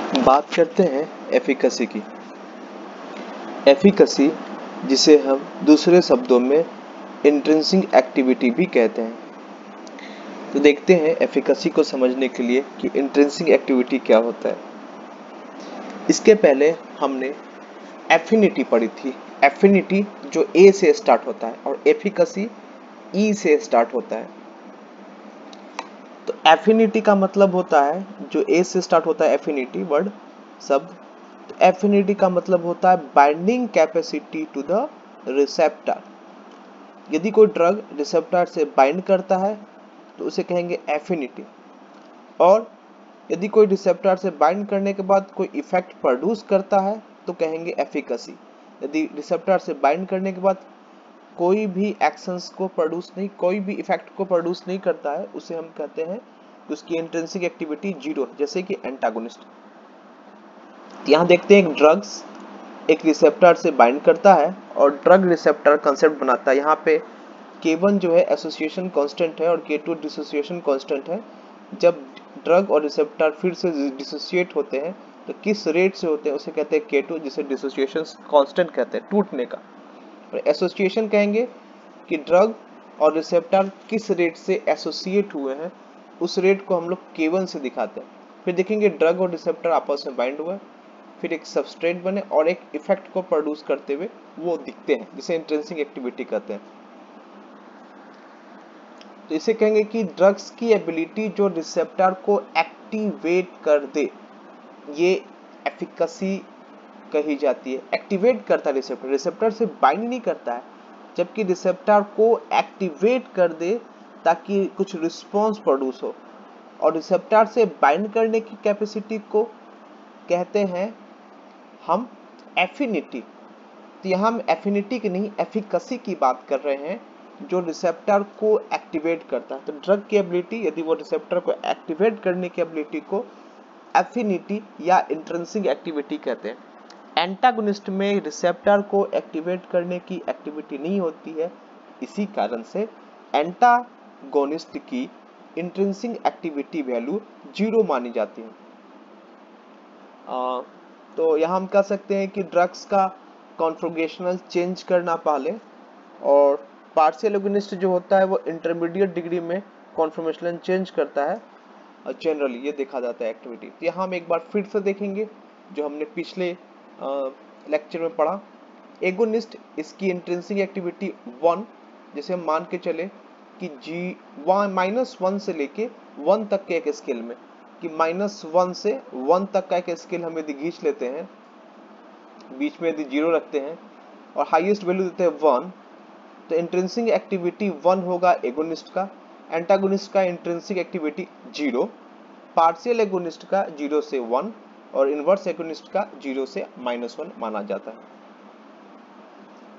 बात करते हैं एफिकेसी की। एफिकेसी, जिसे हम दूसरे शब्दों में इंट्रिंसिक एक्टिविटी भी कहते हैं। तो देखते हैं एफिकेसी को समझने के लिए कि इंट्रिंसिक एक्टिविटी क्या होता है। इसके पहले हमने एफिनिटी पढ़ी थी। एफिनिटी जो ए से स्टार्ट होता है और एफिकेसी ई से स्टार्ट होता है। तो एफिनिटी का मतलब होता है, जो ए से स्टार्ट होता है एफिनिटी वर्ड शब्द, तो एफिनिटी का मतलब होता है binding capacity to the receptor. यदि कोई ड्रग रिसेप्टर से बाइंड करता है तो उसे कहेंगे एफिनिटी, और यदि कोई रिसेप्टर से बाइंड करने के बाद कोई इफेक्ट प्रोड्यूस करता है तो कहेंगे एफिकेसी। यदि रिसेप्टर से बाइंड करने के बाद कोई भी एक्शंस को प्रोड्यूस नहीं, कोई भी इफेक्ट को प्रोड्यूस नहीं करता है, उसे हम कहते हैं कि उसकी इंट्रिंसिक एक्टिविटी जीरो, जैसे कि एंटागोनिस्ट। यहाँ देखते हैं एक ड्रग्स एक रिसेप्टर से बाइंड करता है और ड्रग रिसेप्टर कंसेप्ट बनाता है। यहाँ पे K1 जो है एसोसिएशन कांस्टेंट है और K2 डिसोसिएशन कांस्टेंट है। जब ड्रग और रिसेप्टर फिर से डिसोसिएट होते हैं तो किस रेट से होते हैं उसे कहते हैं K2, जिसे डिसोसिएशन कांस्टेंट कहते हैं, टूटने का। और एसोसिएशन कहेंगे कि ड्रग और रिसेप्टर किस रेट से एसोसिएट हुए हैं, उस रेट को हम लोग K1 से दिखाते हैं। फिर देखेंगे ड्रग और रिसेप्टर आपस में बाइंड हुए, फिर एक सबस्ट्रेट बने और एक इफेक्ट को प्रोड्यूस करते हुए वो दिखते हैं, जिसे इंट्रिंसिक एक्टिविटी कहते हैं। तो इसे कहेंगे कि ड्रग्स की एबिलिटी जो रिसेप्टर को एक्टिवेट कर दे, ये एफिकेसी कही जाती है। एक्टिवेट करता है रिसेप्टर, रिसेप्टर से बाइंड नहीं करता है, जबकि रिसेप्टर को एक्टिवेट कर दे ताकि कुछ रिस्पॉन्स प्रोड्यूस हो। और रिसेप्टर से बाइंड करने की कैपेसिटी को कहते हैं हम एफिनिटी। तो यहाँ हम एफिनिटी की नहीं एफिकेसी की बात कर रहे हैं, जो रिसेप्टर को एक्टिवेट करता है। तो ड्रग की एबिलिटी, यदि वो रिसेप्टर को एक्टिवेट करने की एबिलिटी को एफिनिटी या इंट्रिंसिक एक्टिविटी कहते हैं। एंटागोनिस्ट में रिसेप्टर को एक्टिवेट करने की एक्टिविटी नहीं होती है, इसी कारण से एंटागोनिस्ट की इंट्रिंसिक एक्टिविटी वैल्यू जीरो मानी जाती है। तो यहाँ हम कह सकते हैं कि ड्रग्स का कॉन्फिगरेशनल चेंज करना पहले, और पार्शियल एगोनिस्ट जो होता है वो इंटरमीडिएट डिग्री में कॉन्फॉर्मेशनल चेंज करता है, और जनरली ये देखा जाता है एक्टिविटी। तो यहाँ हम एक बार फिर से देखेंगे जो हमने पिछले लेक्चर में पढ़ा। एगोनिस्ट, इसकी इंट्रिंसिक एक्टिविटी 1, जैसे हम मान के चले कि -1 से लेके 1 तक के एक स्केल में, कि -1 से 1 तक का एक स्केल हम यदि खींच लेते हैं, बीच में यदि 0 रखते हैं और हाईएस्ट वैल्यू देते हैं 1, तो इंट्रिंसिक एक्टिविटी 1 होगा एगोनिस्ट का, एंटागोनिस्ट का इंट्रिंसिक एक्टिविटी 0, पार्शियल एगोनिस्ट का 0 से 1 और इनवर्स एगोनिस्ट का 0 से -1 माना जाता है।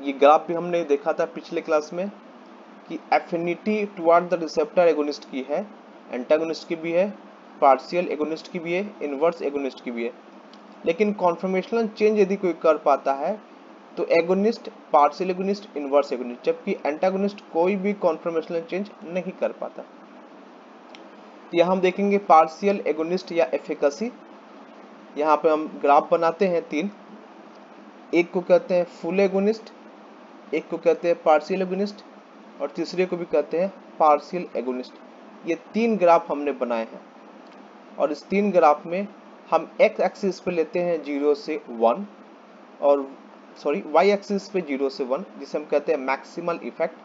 ये ग्राफ भी हमने देखा था पिछले क्लास में कि affinity toward the receptor agonist की है, एंटागोनिस्ट की भी है, पार्शियल एगोनिस्ट की भी है, इनवर्स एगोनिस्ट की भी है। लेकिन कॉन्फॉर्मेशनल चेंज यदि कोई कर पाता है तो agonist, partial agonist, inverse agonist, जबकि एंटागोनिस्ट कोई भी कॉन्फॉर्मेशनल चेंज नहीं कर पाता। तो यहाँ हम देखेंगे पार्शियल एगोनिस्ट या एफिकेसी। यहाँ पे हम ग्राफ बनाते हैं 3, एक को कहते हैं फुल एगोनिस्ट, एक को कहते हैं पार्शियल एगोनिस्ट और तीसरे को भी कहते हैं पार्शियल एगोनिस्ट। ये 3 ग्राफ हमने बनाए हैं और इस 3 ग्राफ में हम एक्स एक्सिस पे लेते हैं 0 से 1 और वाई एक्सिस पे 0 से 1, जिसे हम कहते हैं मैक्सिमल इफेक्ट।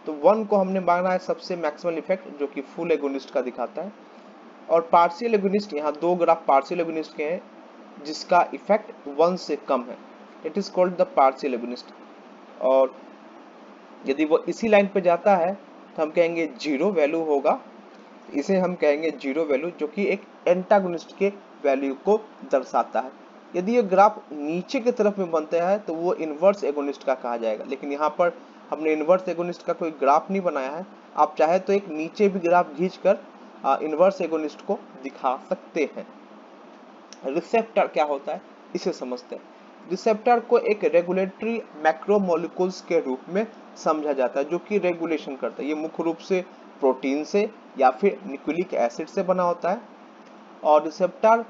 तो 1 को हमने माना है सबसे मैक्सिमल इफेक्ट, जो कि फुल एगोनिस्ट का दिखाता है। और पार्शियल एगोनिस्ट, यहाँ 2 ग्राफ पार्शियल एगोनिस्ट के हैं जिसका इफेक्ट 1 से कम है, it is called the partial agonist. और यदि वो इसी लाइन पे जाता है तो हम कहेंगे 0 वैल्यू होगा, इसे हम कहेंगे 0 वैल्यू, जो कि एक एंटागोनिस्ट के वैल्यू को दर्शाता है। यदि ये ग्राफ नीचे की तरफ में बनता है तो वो इनवर्स एगोनिस्ट का कहा जाएगा, लेकिन यहाँ पर हमने इनवर्स एगोनिस्ट का कोई ग्राफ नहीं बनाया है। आप चाहे तो एक नीचे भी ग्राफ खींचकर इनवर्स एगोनिस्ट को दिखा सकते हैं। रिसेप्टर क्या होता है इसे समझते हैं। रिसेप्टर को एक रेगुलेटरी मैक्रोमोलिक्यूल्स के रूप में समझा जाता है, जो कि रेगुलेशन करता है। ये मुख्य रूप से प्रोटीन से या फिर न्यूक्लिक एसिड से बना होता है। और रिसेप्टर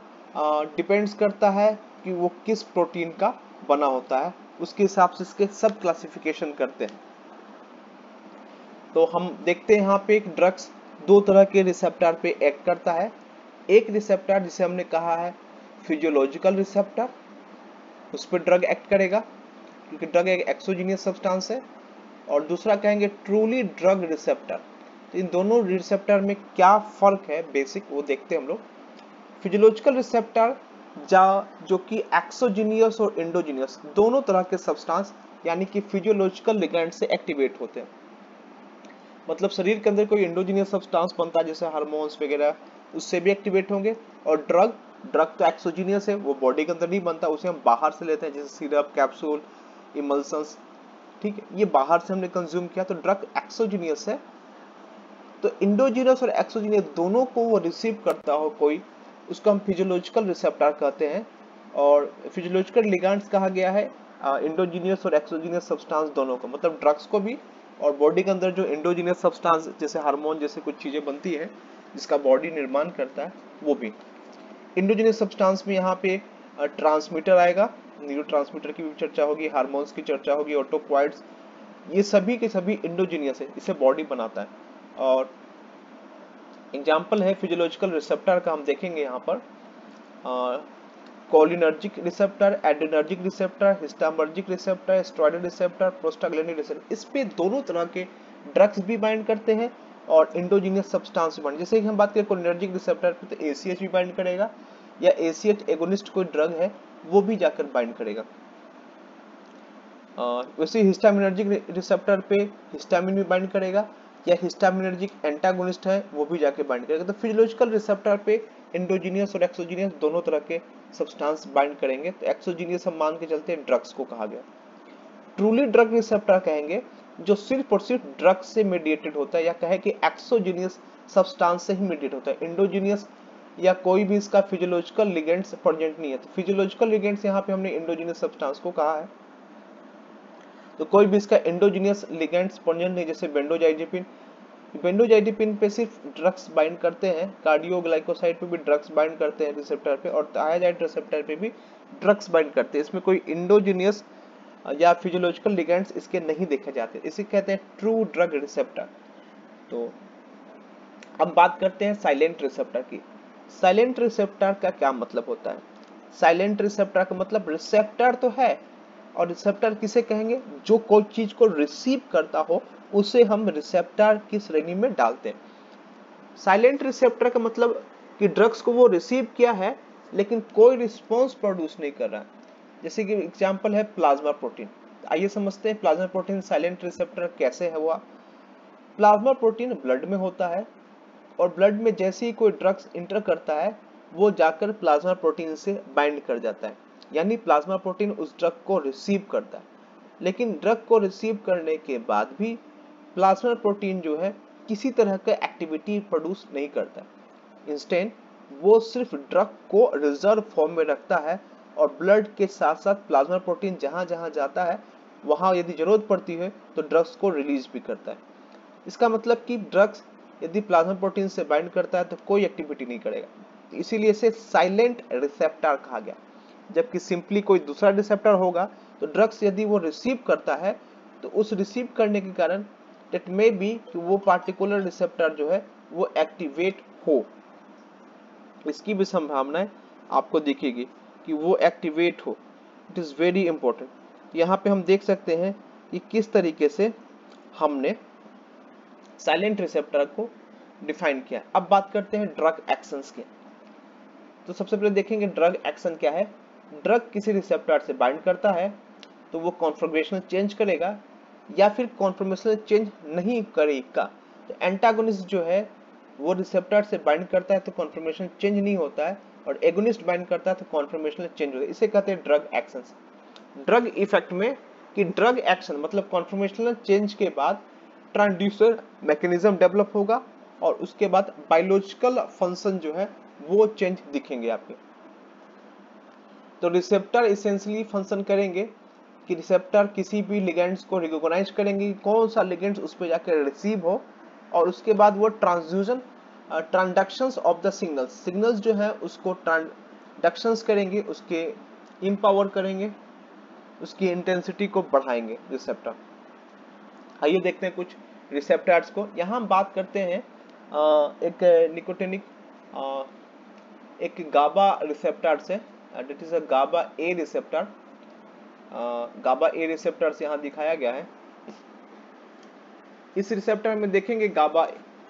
डिपेंड्स करता है कि वो किस प्रोटीन का बना होता है, उसके हिसाब से इसके सब क्लासिफिकेशन करते हैं। तो हम देखते हैं यहाँ पे एक ड्रग्स दो तरह के रिसेप्टर पे एक्ट करता है। एक रिसेप्टर जिसे हमने कहा है फिजियोलॉजिकल रिसेप्टर, उस पर ड्रग एक्ट करेगा क्योंकि ड्रग एक एक्सोजीनियस सब्सटेंस है। और दूसरा कहेंगे ट्रूली ड्रग रिसेप्टर। तो इन दोनों रिसेप्टर में क्या फर्क है बेसिक वो देखते हैं हम लोग। फिजियोलॉजिकल रिसेप्टर जो कि एक्सोजीनियस और एंडोजीनियस दोनों तरह के सब्सटेंस यानी कि फिजियोलॉजिकल लिगैंड से एक्टिवेट होते हैं। मतलब शरीर के अंदर कोई एंडोजीनियस सब्सटेंस बनता है जैसे हार्मोन्स वगैरह, उससे भी एक्टिवेट होंगे। और ड्रग तो एक्सोजीनियस है, वो बॉडी के अंदर नहीं बनता, उसे हम बाहर से लेते हैं जैसे सिरप, कैप्सूल, इमल्सन्स, ठीक है, ये बाहर से हमने कंज्यूम किया, तो ड्रग एक्सोजीनियस है। तो इंडोजीनियस और एक्सोजीनियस दोनों को वो रिसीव करता हो कोई, उसको हम फिजियोलॉजिकल रिसेप्टर कहते हैं। और फिजियोलॉजिकल लिगैंड्स कहा गया है इंडोजीनियस और एक्सोजीनियस सब्सटेंस दोनों को, मतलब ड्रग्स को भी और बॉडी के अंदर जो इंडोजीनियस सब्सटेंस जैसे हार्मोन जैसे कुछ चीजें बनती है जिसका बॉडी निर्माण करता है वो भी। इंडोजीनियस सब्सटेंस में यहाँ पे ट्रांसमीटर आएगा, न्यूरोट्रांसमीटर की भी चर्चा होगी, हार्मोन्स की चर्चा होगी, ऑटोक्वाइड्स, ये सभी के सभी इंडोजीनियस है, इसे बॉडी बनाता है। और एग्जाम्पल है फिजियोलॉजिकल रिसेप्टर का, हम देखेंगे यहाँ पर cholinergic receptor, adrenergic receptor, histaminergic receptor, steroid receptor, prostaglandin receptor. इस पे दोनों तरह के ड्रग्स भी बाइंड करते हैं और इंडोजीनियस सब्सटेंस भी बाइंड। जैसे कि हम बात करें कोलिनर्जिक रिसेप्टर पे तो ACH भी बाइंड करेगा, या ACH एगोनिस्ट कोई ड्रग है वो भी जाकर बाइंड करेगा। वैसे हिस्टामिनर्जिक रिसेप्टर पे हिस्टामिन भी बाइंड करेगा, या हिस्टामिनर्जिक एंटागोनिस्ट है वो भी जाके बाइंड करेगा। तो फिजियोलॉजिकल रिसेप्टर पे इंडोजीनियस और एक्सोजीनियस दोनों तरह के सब्सटेंस बाइंड करेंगे। तो एक्सोजीनियस हम मान के चलते हैं ड्रग्स को कहा गया। ट्रूली ड्रग रिसेप्टर कहेंगे जो सिर्फ और सिर्फ ड्रग से मेडिएटेड होता है, या कहे कि एक्सोजीनियस सब्सटेंस से ही मेडिएट होता है। इंडोजीनियस या कोई भी इसका फिजियोलॉजिकल लिगेंड्स प्रेजेंट नहीं है। तो फिजियोलॉजिकल लिगेंड्स यहाँ पे हमने इंडोजीनियस सब्सटेंस को कहा है। तो कोई भी इसका एंडोजीनियस लिगेंड्स प्रेजेंट नहीं, जैसे बेंडोजाइडिपिन पे सिर्फ ड्रग्स बाइंड करते हैं, कार्डियोग्लाइकोसाइड पे भी ड्रग्स बाइंड करते हैं रिसेप्टर पे, और थायराइड रिसेप्टर पे भी ड्रग्स बाइंड करते हैं। इसमें कोई इंडोजीनियस या फिजियोलॉजिकल लिगेंड्स इसके नहीं देखे जाते, इसे कहते हैं ट्रू ड्रग रिसेप्टर। तो अब बात करते हैं साइलेंट रिसेप्टर की। साइलेंट रिसेप्टर का क्या मतलब होता है? साइलेंट रिसेप्टर का मतलब रिसेप्टर तो है, और रिसेप्टर किसे कहेंगे? जो कोई चीज को रिसीव करता हो उसे हम रिसेप्टर की श्रेणी में डालते हैं। साइलेंट रिसेप्टर का मतलब कि ड्रग्स को वो रिसीव किया है लेकिन कोई रिस्पॉन्स प्रोड्यूस नहीं कर रहा है। जैसे कि एग्जांपल है प्लाज्मा प्रोटीन। आइए समझते हैं प्लाज्मा प्रोटीन साइलेंट रिसेप्टर कैसे है हुआ। प्लाज्मा प्रोटीन ब्लड में होता है, और ब्लड में जैसे ही कोई ड्रग्स इंटर करता है वो जाकर प्लाज्मा प्रोटीन से बाइंड कर जाता है, यानी प्लाज्मा प्रोटीन उस ड्रग को रिसीव करता है। लेकिन ड्रग को रिसीव करने के बाद भी प्लाज्मा प्रोटीन जो है किसी तरह का एक्टिविटी प्रोड्यूस नहीं करता है। इंस्टेंट वो सिर्फ ड्रग को रिजर्व फॉर्म में रखता है, और ब्लड के साथ साथ प्लाज्मा प्रोटीन जहां जहां जाता है वहां यदि जरूरत पड़ती है तो ड्रग्स को रिलीज भी करता है। इसका मतलब कि ड्रग्स यदि प्लाज्मा प्रोटीन से बाइंड करता है तो कोई एक्टिविटी नहीं करेगा, तो इसीलिए इसे साइलेंट रिसेप्टर कहा गया। जबकि सिंपली कोई दूसरा रिसेप्टर होगा तो ड्रग्स यदि वो रिसीव करता है तो उस रिसीव करने के कारण इट मे बी कि वो पार्टिकुलर रिसेप्टर जो है वो एक्टिवेट हो, इसकी भी संभावनाएं आपको दिखेगी कि वो एक्टिवेट हो। It is very important. यहाँ पे हम देख सकते हैं कि किस तरीके से हमने साइलेंट रिसेप्टर को डिफाइन किया। अब बात करते हैं ड्रग एक्शंस के। तो सबसे पहले देखेंगे ड्रग एक्शन क्या है। ड्रग किसी रिसेप्टर से बाइंड करता है तो वो कॉन्फिगरेशन चेंज करेगा, या फिर कॉन्फॉर्मेशन चेंज नहीं करेगा। तो एंटागोनिस्ट जो है वो रिसेप्टर से बाइंड करता है तो कॉन्फॉर्मेशन चेंज नहीं होता है, और एगोनिस्ट बाइंड करता है तो कॉन्फॉर्मेशन चेंज होता है। इसे कहते हैं ड्रग एक्शंस। ड्रग इफेक्ट में कि ड्रग एक्शन मतलब कॉन्फॉर्मेशनल चेंज के बाद ट्रांसड्यूसर मैकेनिज्म डेवलप होगा, और उसके बाद बायोलॉजिकल फंक्शन जो है वो चेंज दिखेंगे आपके। तो रिसेप्टर इसेंशियली फंक्शन करेंगे कि रिसेप्टर किसी भी लिगेंड्स को रिकॉग्नाइज करेंगे कौन सा लिगेंड्स उस पर जाकर रिसीव हो, और उसके बाद वो ट्रांसड्यूजन ट्रांसडक्शंस ऑफ द सिग्नल्स जो है उसको इंडक्शंस करेंगे, उसके इम्पावर करेंगे, उसकी इंटेंसिटी को बढ़ाएंगे रिसेप्टर। आइए देखते हैं कुछ रिसेप्टर्स को। यहाँ हम बात करते हैं एक निकोटिनिक एक गाबा रिसेप्टर से, that is a GABA A receptor. GABA A receptors यहाँ दिखाया गया है। इस रिसेप्टर में देखेंगे गाबा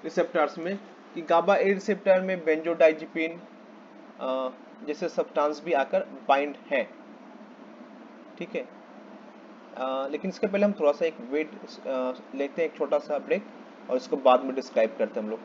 रिसेप्टर्स में कि गाबा ए रिसेप्टर में बेंजोडाइजिपिन जैसे सब्सटेंस भी आकर बाइंड है, ठीक है। लेकिन इसके पहले हम थोड़ा सा एक वेट लेते हैं, एक छोटा सा ब्रेक, और इसको बाद में डिस्क्राइब करते हैं हम लोग।